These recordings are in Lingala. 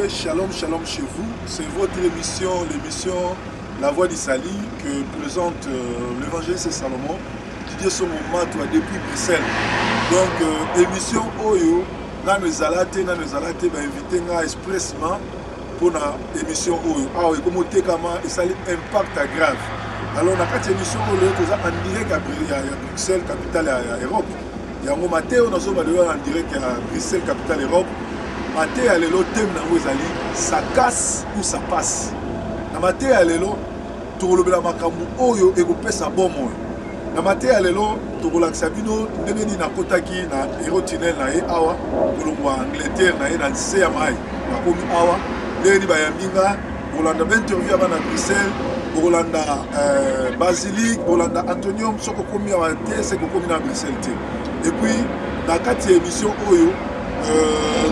Shalom, shalom chez vous. C'est votre émission, l'émission La Voix d'Issali que présente l'évangéliste Salomon, Didier Somoma, depuis Bruxelles. Donc, émission Oyo, nous allons inviter expressement pour l'émission Oyo. Ah oui, comme tu as ça impact grave. Alors, dans cette émission Oyo, nous sommes en direct à Bruxelles, capitale de l'Europe. Il y a un matin, nous sommes en direct à Bruxelles, capitale de l'Europe. Maté à l'élo, thème nango ezali, ça casse ou ça passe. Na maté à l'élo, tokolobela makambo oyo ekopesa bomo. Na maté à l'élo, tokolakisa bino ndenge nini nakotaki na Eurotunnel na ye awa, kolongwa Angleterre na ye na nse ya mai. Bakomi awa, ndenge nini bayambinga, kolanda interview ya bana Bruxelles, kolanda Basilique, kolanda Antonium, soko komi awa te, seko komi na Bruxelles te. Et puis, na kati ya émission oyo,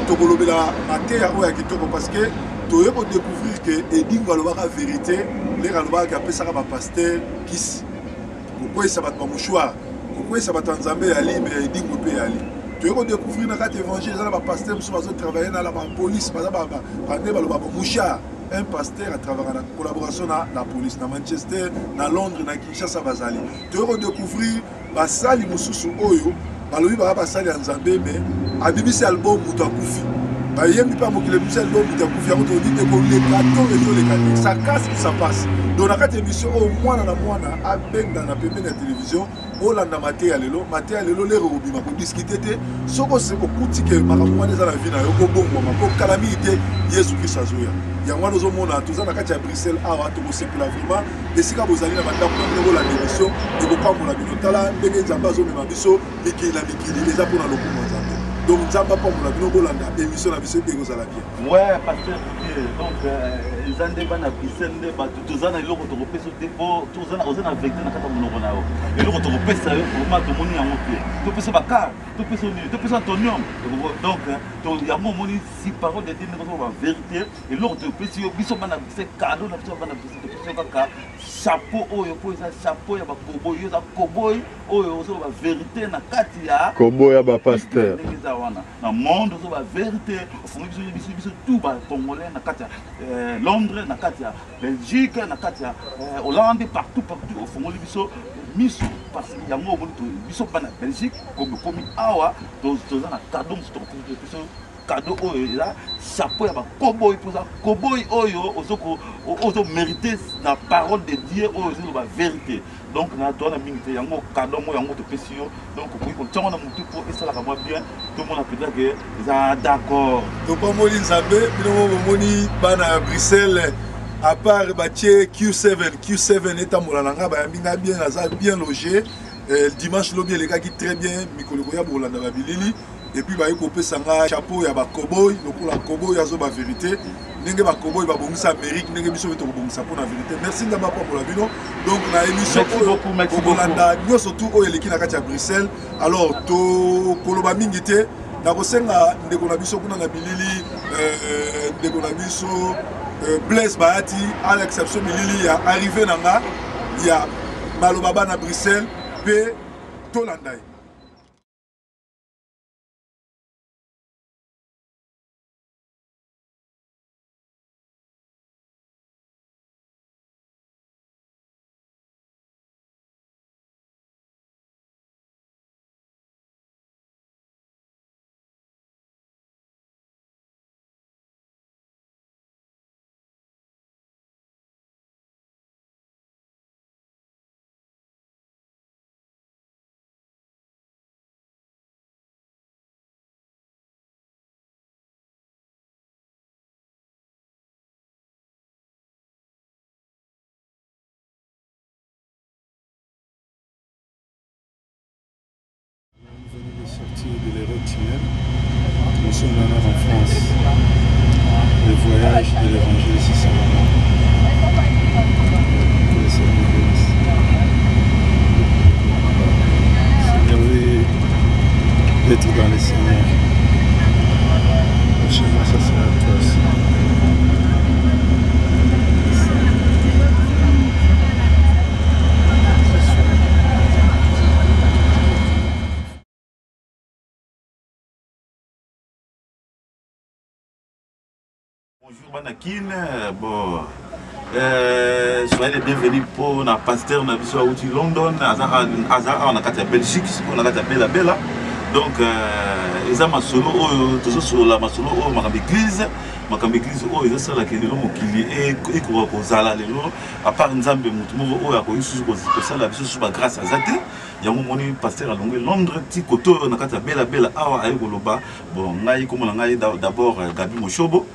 tokolobela mateya oyo ya kitoko parce que toye ko découvrir que edingo alobaka vérité leka alobaka apesaka bapasteur kisi kokweyisa bato bamouchoir kokweyisa bato ya nzambe ya libre ya edingo mpe ya li toye ko découvrir na kati évangile eza na bapasteur mosusu bazotravaille na la bapolice baza bande baloba bamouchoir un pasteur atravaillaka na collaboration na la police na Manchester na Londres na Kinshasa bazali toye ko découvrir basali mosusu oyo balobi baka basali ya nzambe me abimisi album mutu akufi bayembi mpe mokili ebimisi album mutu akufi yango todi ekoleka to ezoleka te ça casse ou ça passe donc na kati émission oyo mwana na mwana abenda na pembeni ya télévision olanda mateya lelo lero kobima kodiskite te soko okuti ke makambo wana eza na vi na yo kobongwama mpo kalami te yesu kristo azoya yango wana ozomona toza na kati ya Bruxelles awa tokosepela vraiment esika bozali na bandako na bino bolanda émission ekopambola bino tala ndenge nzambe azomema biso mikili na mikili eza mpona lokumu nzambe donc nzambe apambola bino bolanda émission na biso ekozala bien. Ouais, pasteur, donc eza nde bana Bruxelles nde bato toza na eloko tokopesa te mpo toza na vérité na kati ya monoko na yo eloko tokopesa yo vraiment tomoni yango te topesa bakar topesa nini topesa antonium donc yango omoni si parole de Dieu ndenge toza bavérité eloko topesi yo biso bana Bruxelles cadeau na biso bana Bruxelles topesi yo kaka chapeau oyo mpo eza chapeau ya bakoboy yo eza koboy oyo ozo bavérité na kati ya koboy ya bapasteur ndenge eza wana na monde ozo bavérité ofungi biso tout bacongolais na kati ya Londres na kati ya Belgique na kati ya Hollande partout ofungoli biso miso parce que yango omoni biso bana Belgique komi awa toza na cadeau mosusu tokopesa biso cadeau oyo eza chapeau ya bakoboy mpoza koboy oyo ozo mérité na parole de Dieu oyo eza ba vérité donc na toana mingi te yango cadeau mo yango topesi yo donc okoki kotiango na motu mpo esalaka mwa bien tomona peut-être que eza d'accord topamoli nzambe bino bomoni bana ya Bruxelles à part batie Q7 etambola na nga bayambinga bien naza bien logé dimanche lobi elekaki très bien mikolo koya bolanda babilili et puis baye kopesa nga chapeau ya bakoboy lokola koboy azo ba vérité ndenge bakoboy babongisa Amérique ndenge biso beto kobongisa mpona vérité merci ndamba pambola bino donc na émission oyo kobolanda nyonso tu oyo eleki na kati ya Bruxelles alors tokoloba mingi te nakosenga ndeko na biso kuna na bilili ndeko na biso Blaise Bahati à l'exception bilili ya arrivé nanga ya maloba bana Bruxelles pe tolanda sortir de l'Hérault Tunnel. Nous sommes maintenant en France. Le voyage de l'évangile ici, ça va. C'est merveilleux d'être dans les Seigneurs. Chez moi, ça sera à toi aussi. Bonjour Banakine, bon, soyez les bienvenus pour la pasteur na biso outi London, azar on a kati Belgique, on a kati Bella Bella. Donc eza masolo oyo toujours sur la masolo oyo makambo église oyo eza sala ke lelo mokili ekoka kozala lelo à part nzambe mutu moko oyo akoyi susu kosala biso susu ba grâce azate yango moni pasteur alongwe Londres ti koto oyo na kati Bella Bella awa ayi koloba bon ngai komona ngai d'abord Gabi Moshobo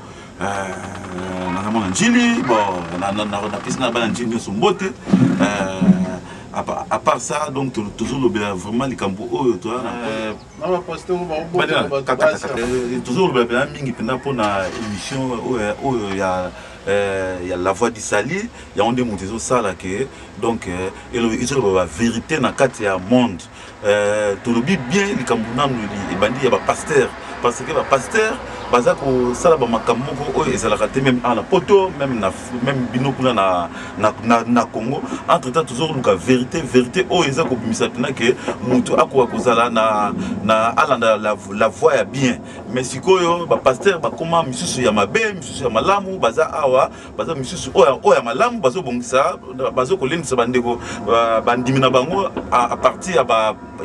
na njili bon na pisi na bana njili nyonso mbote à part ça donc toujours le vraiment les campo toujours le mingi pendant pour na émission il y a la voix du sali il y a on démonte ça là que donc il la vérité na kati ya monde tout le bien les campo na et bandi ya ba pasteur parce que ba pasteur bazako sala ba makambo oyo ezalaka te même à la poto même binokuna na Congo entre temps toujours luka vérité oyo ezako bimisa tena que mutu akoka kozala na alanda la voix ya bien mais sikoyo ba pasteur ba koma misusu ya mabe misusu ya malamu baza awa baza misusu oyo ya malamu bazo bongisa bazo kolendisa bandeko bandimina bango à partir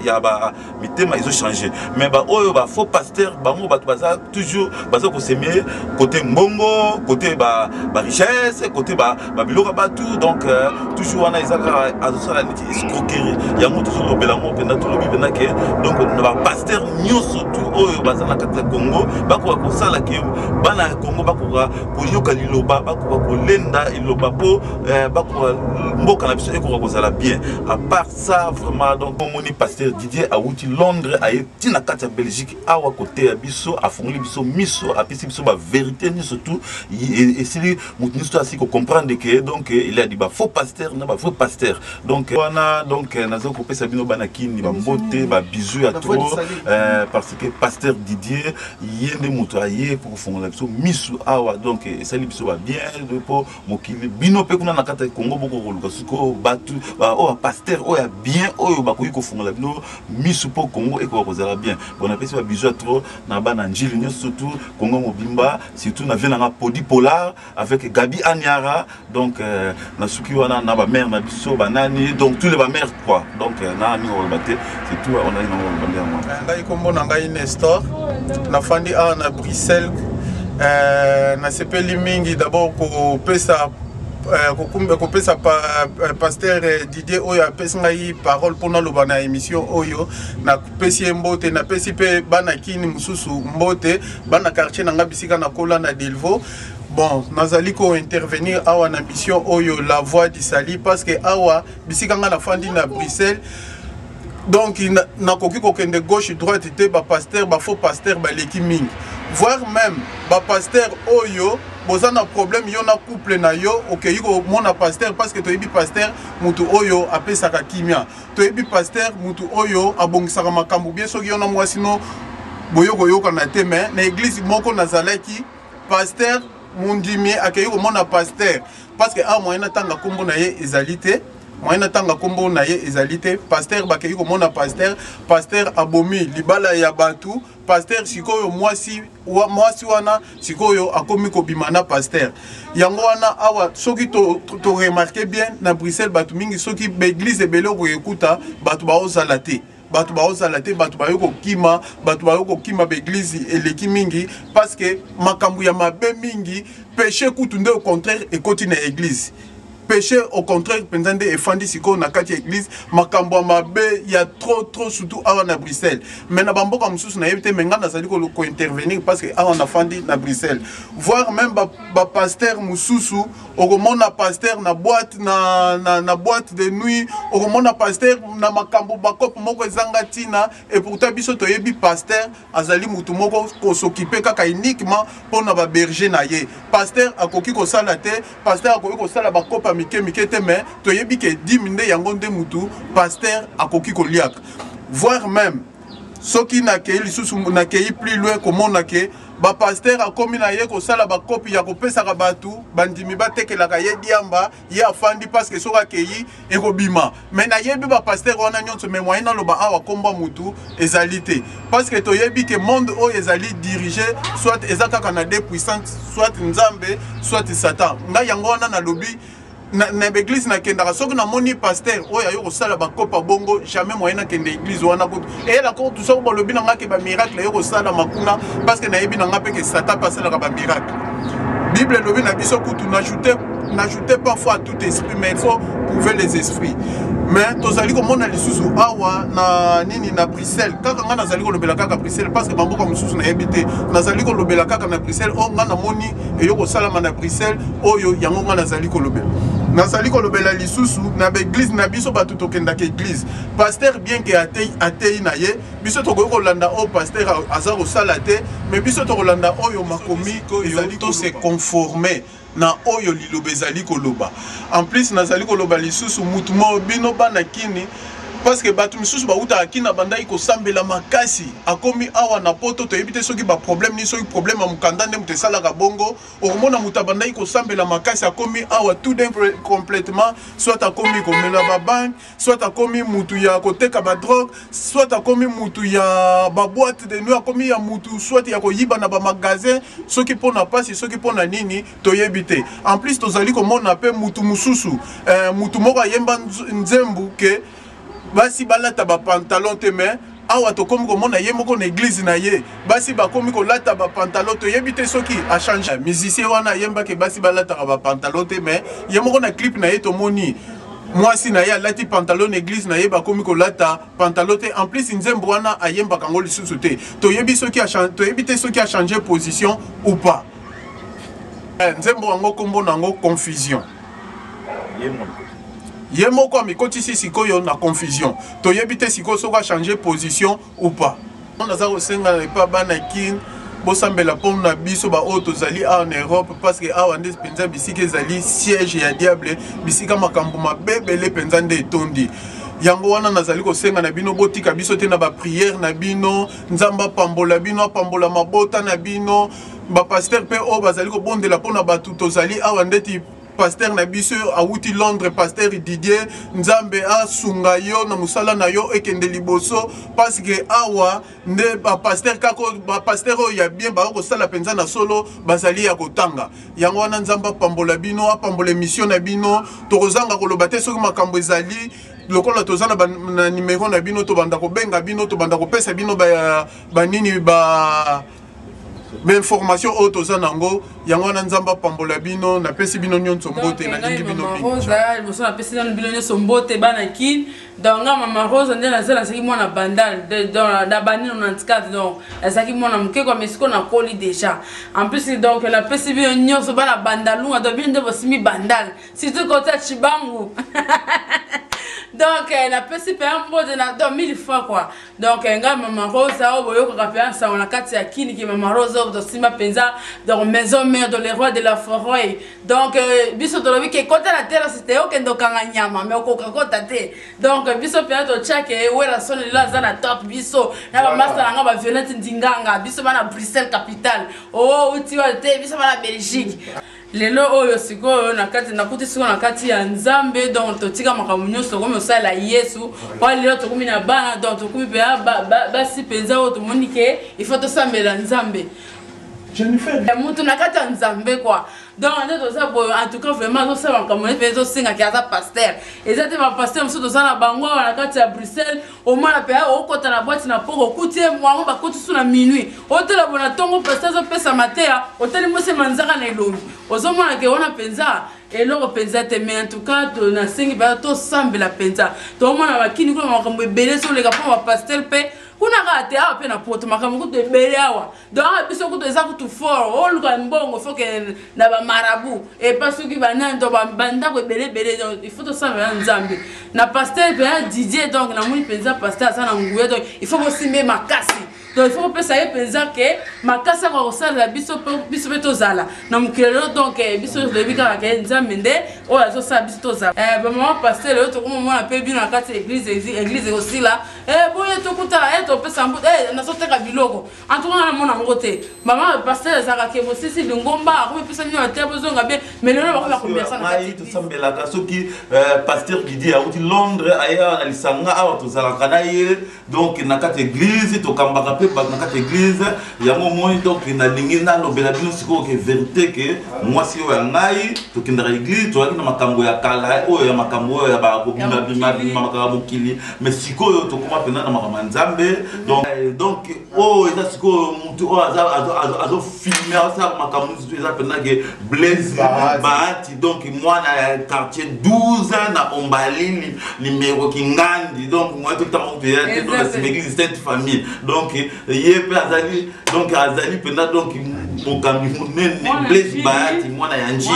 ya ba mitema ils ont changé mais ba oyo ba faux pasteur bango ba baza toujours baza ko semer côté mbongo côté ba richesse côté ba biloko ba tout donc toujours wana izaka azosala niti escroquerie ya moto toujours belango pena tout le bibena ke donc ba pasteur nyonso tout oyo baza na kati ya Congo bako ko sala ke bana Congo bako ko yoka liloba bako ko lenda iloba po bako mboka na biso eko ko sala bien à part ça vraiment donc moni pasteur Didier Awuti Londres aye tina kati ya Belgique awa côté ya biso afongoli biso miso apesi biso ba vérité ni surtout et si mutu nisto asi ko comprendre que donc il y a des faux pasteurs na ba faux pasteurs donc wana donc nazo ko pesa bino banakini ba mbote ba bisous à trop parce que pasteur Didier yende mutu aye pour fongola biso miso awa donc esali biso ba bien pour mokili bino pe kuna na kati ya Congo boko koluka suko batu o pasteur o ya bien oyo ba ko fongola bino miso pour Congo et ko kozala bien bon apesi ba bisous à trop na bana njili surtout Congo Mobimba surtout na vient na Podi Polar avec Gabi Anyara donc na suki wana na ba mère na biso banani donc tous les ba mère quoi donc na ami on baté c'est tout on a une ngai kombo na ngai Nestor na fandi a na Bruxelles na sepeli mingi d'abord ko pesa kopesa pasteur Didier oyo apesi ngai parole mpona loba na émission oyo na pesi mbote na pesi pe bana kini mususu mbote bana quartier na nga bisika na kola na Delvaux. Bon, nazali ko intervenir awa na mission oyo la voix du sali parce que awa bisika nga na fandi na Bruxelles donc na koki kokende gauche droite te ba pasteur ba faux pasteur ba leki mingi voire même ba pasteur oyo boza na problème yo na couple na yo okay ko mona pasteur parce que toyebi pasteur mutu oyo apesaka kimia toyebi pasteur mutu oyo abongisaka makambo bien soki yo na mwasi no boyoko yoka na te mais na église moko nazalaki pasteur mundimi akeyi ko mona pasteur parce que a moyen tanga kombo na ye ezalité moyen tanga kombo na ye ezalité pasteur bakeyi ko mona pasteur abomi libala ya batu pasteur sikoyo mwasi wana sikoyo akomi ko bimana pasteur yango wana awa soki to remarquer bien na Bruxelles batu mingi soki l'église ebele ko ekuta batu ba ozalate batu ba ozalate batu ba yoko kima l'église eleki mingi parce que makambu ya mabe mingi péché kutu nde au contraire ekoti na église péché au contraire pendant efandi siko na kati église makambo mabe ya trop surtout awa na Bruxelles mais na bamboka mususu na yebite menga na zali ko intervenir parce que awa na fandi na Bruxelles voir même ba pasteur mususu okomona pasteur na boîte na boîte de nuit okomona pasteur na makambo bakop moko ezanga tina et pourtant biso toyebi pasteur azali mutu moko ko s'occuper kaka uniquement pour na ba berger na ye pasteur akoki ko sala te pasteur akoki ko sala bakopa mike te mais toyebi ke 10 minutes yango nde mutu pasteur akoki ko liaka voir même soki na ke lisusu na ke plus loin komona ke ba pasteur akomi na ye ko sala bakopi ya ko pesa ka batu bandimi batekelaka ye diamba ye afandi parce que soka keyi ekobima mais na yebi ba pasteur wana nyonso mais moyen na loba awa komba mutu ezalité parce que toyebi ke monde o ezali dirigé soit ezaka na deux puissances soit nzambe soit satan nga yango wana na lobi na église na kendaka soki na moni pasteur oyo ayo kosala bakopa bongo jamais moyen na kende église wana kutu et la cour tout ça ko lobi na nga ke ba miracle yo kosala makuna parce que na yebi na nga pe ke satan pasala ka ba miracle Bible lobi na biso kutu n'ajoutez parfois à tout esprit mais il faut prouver les esprits mais tozali komona lisusu awa na nini na Bruxelles kaka nga nazali kolobela kaka Bruxelles parce que bamboka mususu na yebite nazali kolobela kaka na Bruxelles o nga na moni eyo kosalama na Bruxelles oyo yango nga nazali kolobela nazali kolobela lisusu na église na biso batu tokenda ke église pasteur bien que atei na ye biso tokoki kolanda o pasteur aza kosala te mais biso tokolanda oyo makomi ezali to se conformer na oyo liloba ezali koloba en plus nazali koloba lisusu mutu mo bino bana kini parce que batu misusu bauta akina bandai ko sambela makasi akomi awa na poto to ebite soki ba problème ni soki problème amukanda nde mutu sala ka bongo omona mutu bandai ko sambela makasi akomi awa tout d'un complètement soit akomi komela ba bank soit akomi mutu ya koteka ba drogue soit akomi mutu ya ba boîte de nuit akomi ya mutu soit ya koyiba na ba magasin soki pona pasi soki pona nini to yebite en plus tozali komona pe mutu mususu mutu moko yemba nzembu ke basi balata ba pantalon te mais awa to komi komona ye moko na église na ye basi ba komi ko lata ba pantalon to yebite soki a changer musicien wana yemba ke basi balata ba pantalon te mais ye moko na clip na ye to moni mwasi na ye alati pantalon na église na ye ba komi ko lata pantalon te en plus nzembo wana ayemba kango lisusu te to yebi soki a changer to yebite soki a changer position ou pas nzembo wango kombo nango confusion ye moko amikotisi sikoyo na confusion toyebi te sikoyo soko a changer position ou pas naza kosenga na epa bana kin bosambela mpo na biso baoyo tozali awa na Europe parce que awa nde mpenza bisika ezali siège ya diable bisika makambo mabebele mpenza nde etondi yango wana nazali kosenga na bino botika biso te na bapriere na bino nzambe apambola bino apambola mabota na bino bapasteur mpe oyo bazali kobondela mpo na bato tozali awa ndeti pasteur na biso awuti Londres pasteur Didier nzambe asunga yo na musala na yo ekende liboso parce que awa nde ba pasteur kako ba pasteur ya bien ba ko sala penza na solo bazali ya kotanga yango wana nzambe apambola bino apambola mission na bino tokozanga koloba te soki makambo ezali lokola tozana na numéro na bino to banda ko benga bino to banda ko pesa bino ba nini ba information auto zanango yango na nzamba pambola bino na pesi bino nyonso mbote na lingi bino rosa liboso na pesi bino nyonso mbote bana kin donc mama rose ndela nazela saki mwana bandal dans la banine 94 donc saki mwana muke kwa mesiko na koli déjà en plus donc la pesi bino nyonso bana bandalunga donc bino ndebo simi bandal surtout côté Chibangu donc la pesi pe un mot de na donc 1000 fois quoi donc nga mama rose au boyo ko kapia ça on a kati ya kini ki mama rose do sima penza dans maison mère de les rois de la forêt donc biso to lobi ke kota la terre c'était o kendo kanga nyama mais ko kota te donc biso pe to chake wera sone la zana top biso na ba master nga ba violette ndinganga biso bana Bruxelles capitale oh uti wa te biso bana Belgique lelo oyo siko na kati na kuti siko na kati ya nzambe donc totika makambo nyonso comme osala Yesu wa lelo tokumi na bana donc tokumi pe basi penza o to monike il faut to sambela nzambe Jennifer mutu na kati ya nzambe quoi donc en tout cas vraiment to sala makambo pe to singa ki aza pasteur ezate ba pasteur musu to sala bango na kati ya Bruxelles au moins pe o kota na boîte na poko kutie mwango ba koti suna minuit hôtel bona tongo pasteur zo pesa matea hôtel mose manzaka na elombi ozomona ke wana penza eloko penza te, mais en tout cas na sengi ba to sambela penza to mona bakini ko makambo ebele so le kapo ba pastel pe kuna kate awa pe na poto makambo kuto ebele awa donc awa biso kuto eza kutu fort oluka mbongo faut que na ba marabout et pas ceux qui ba nando ba banda ko ebele donc il faut to sambela nzambe na pastel pe ya DJ donc na moni penza pastel ça na nguye donc il faut aussi mettre makasi. Donc il faut que ça y penser que ma casse va au sein de la biso tozala na mukelo donc biso de bika ka nzamende o azo sa biso tozala maman pasteur le to comme moi appelle bien na carte église aussi là boye to kuta to pesa mbu na so teka biloko en tout cas na mona ngote maman pasteur za ka ke mo sisi ngomba ko pesa ni na tebo zonga be mais le ba ko pesa na carte to sambela ka soki pasteur qui dit à Londres aya na lisanga a tozala kana ye donc na carte église to kamba na église ya momoni donc na lingi na lobela bino siko ke vérité que moi si o ngai to kinda église to na makambo ya kala o ya makambo ya ba ko bima makambo kili mais siko yo to koma pena na makambo nzambe donc o eza siko mutu o azo filmer ça makambo eza pena ke Blaise Bahati donc moi na quartier 12 na Ombali numéro kingandi donc moi tout temps on est dans la église Sainte Famille donc yepe azali donc azali penda donc mokambi munene Blaise Bahati mwana ya njini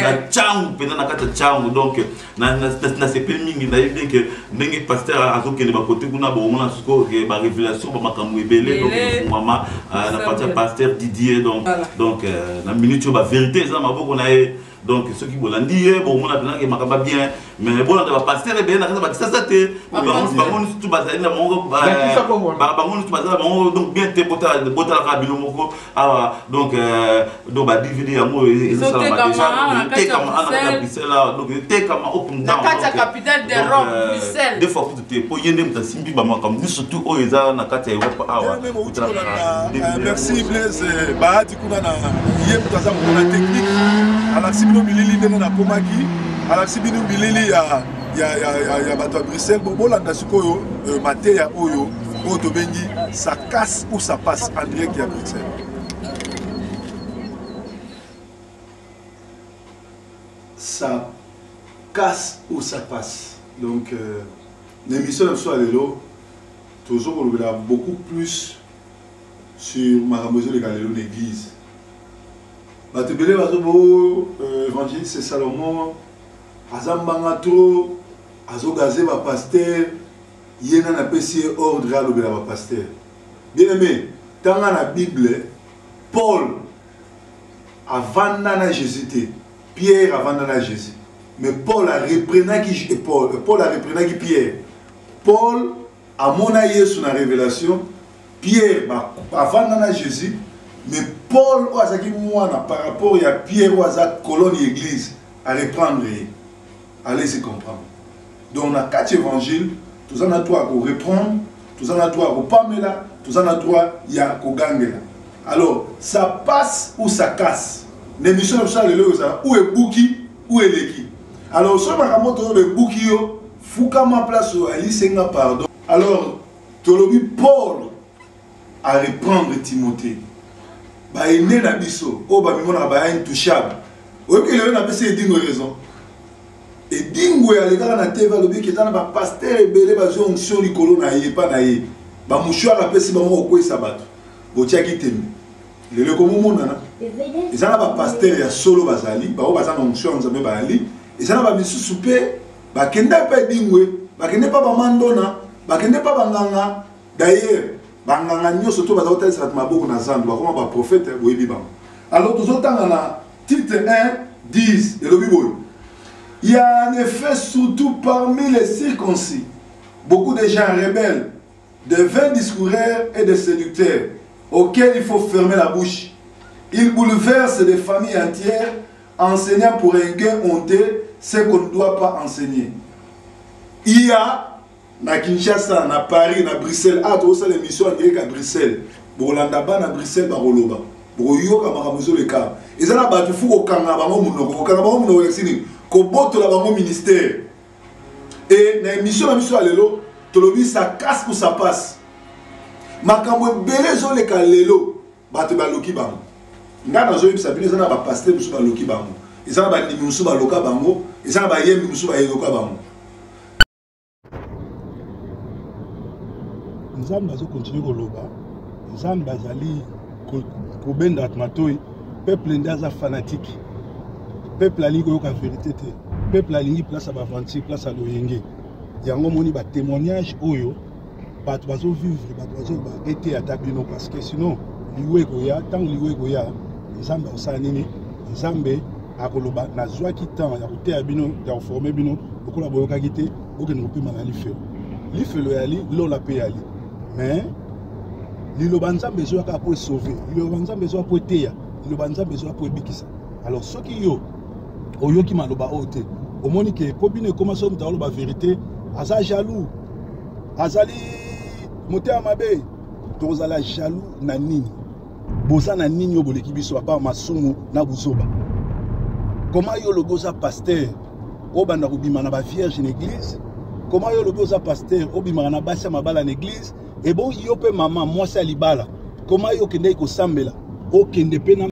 na changu penda na kata changu donc na sepe mingi na yebe que ndenge pasteur azokende ba côté kuna bo mona suko ke ba révélation ba makambo ebele donc mama na partie pasteur Didier donc na minute ba vérité ça maboko na ye donc ceux qui bolandi bon mona penda ke makaba bien mais bon na pasteur be na ba ça te bango tout bazali na mongo bango tout bazali bango donc bien te bota la kabilo moko donc ba DVD ya mo ça va déjà te comme ana Bruxelles donc te comme open down la capitale de Rome Bruxelles des fois te po yende mta simbi ba makambo surtout o eza na kati ya Europe merci Blaise Bahati kuna na yem taza kuna technique ala sibino bilili ndena na komaki ala sibino bilili ya bato à Bruxelles bon landa sikoyo maté ya oyo to bengi ça casse ou ça passe en direct à Bruxelles. Ça casse ou ça passe. Donc l'émission de soir lelo toujours on a beaucoup plus sur Maramozo de Galélo l'église. Batebele bazobo évangéliste Salomon azambanga trop azogazé ba pasteur yena na pesi ordre à l'obéla ba pasteur. Bien aimé, dans la Bible, Paul avant na Jésus, Pierre avant na Jésus. Mais Paul a repris qui Paul a repris qui Pierre. Paul a mona Yesu na révélation, Pierre avant na Jésus, mais Paul oazaki mwana par rapport à Pierre oazak colonne église à reprendre. Allez-y comprendre. Donc on a 4 évangiles, tous en a 3 à reprendre, tous en a 3 à Pamela, tous en a 3 il y a Kogangela. Alors ça passe ou ça casse. L'émission de ça où est Bouki, où est Leki. Alors ce maramoto le Bouki yo fouka ma place au Ali Senga pardon. Alors Tolobi Paul à reprendre Timothée. Bah il n'est na biso, oh bah mimona ba intouchable. Ou que le na pese dingo raison. Et dingo ya lega na TV lobi ki tana ba pasteur ebele ba jonction likolo na ye pa na ye. Ba mouchoir a pese ba mo ko sabato. Botia ki temi. Le ko mona na. Ezana ba pasteur ya solo bazali, ba o bazana onction nzambe ba ali. Ezana ba misusu pe ba kenda pe dingwe, ba kende pa ba mandona, ba kende pa banganga. D'ailleurs, banganga nyoso to bazota sa maboko na zandu ba koma ba prophète boyebi ba. Alors tozotanga na titre 1 10 de l'Obiboy. Il y a en effet surtout parmi les circoncis beaucoup de gens rebelles, de vains discoureurs et de séducteurs auxquels il faut fermer la bouche. Ils bouleversent des familles entières, enseignant pour un gain honteux ce qu'on ne doit pas enseigner. Il y a na Kinshasa, na Paris, na Bruxelles, tout ça l'émission en direct à Bruxelles. Bolandaba na Bruxelles baroloba. Boyoka maramuzo le cas. Et ça na batu fu okanga bango munoko, okanga bango munoko exini. Ko boto la bango ministère. Et na émission na mission alelo, tolobi ça casse ou ça passe. Makambo belé zo le kalelo, batu baloki bango. Nga na zo yebisa bino za na ba pasteur musu baloki bango. eza ba ndimi musu ba loka bango eza ba yembi musu ba loka bango. Nzambe azo continue koloba Nzambe azali kobenda matoi peuple ndaza fanatique peuple alingi koyoka vérité te peuple alingi place à bavanti place à loyenge yango moni ba témoignage oyo bato bazo vivre bato bazo ba été atabino parce que sinon liwe koya tant liwe koya Nzambe osala nini Nzambe akoloba nazwaki temps ya koteya bino ya former bino lokola boyokaki te okende kopema na lifelo yali lola pe yali mais liloba Nzambe ezwaka po sauver liloba Nzambe ezwaka po teya liloba Nzambe ezwaka po ebikisa. Alors soki yo oyoki maloba ote omoni ke po bino ekomaso mutaloba vérité aza jaloux azali motema mabe tozala jaloux na nini boza na nini oboleki biso apa masumu na buzoba. Comment yo logoza pasteur obanda kobima na ba vierge en église? Comment yo logoza pasteur obima na basi mabala en église? Et bon yo pe maman moi c'est libala. Comment yo kende ko sambela? O kende pe na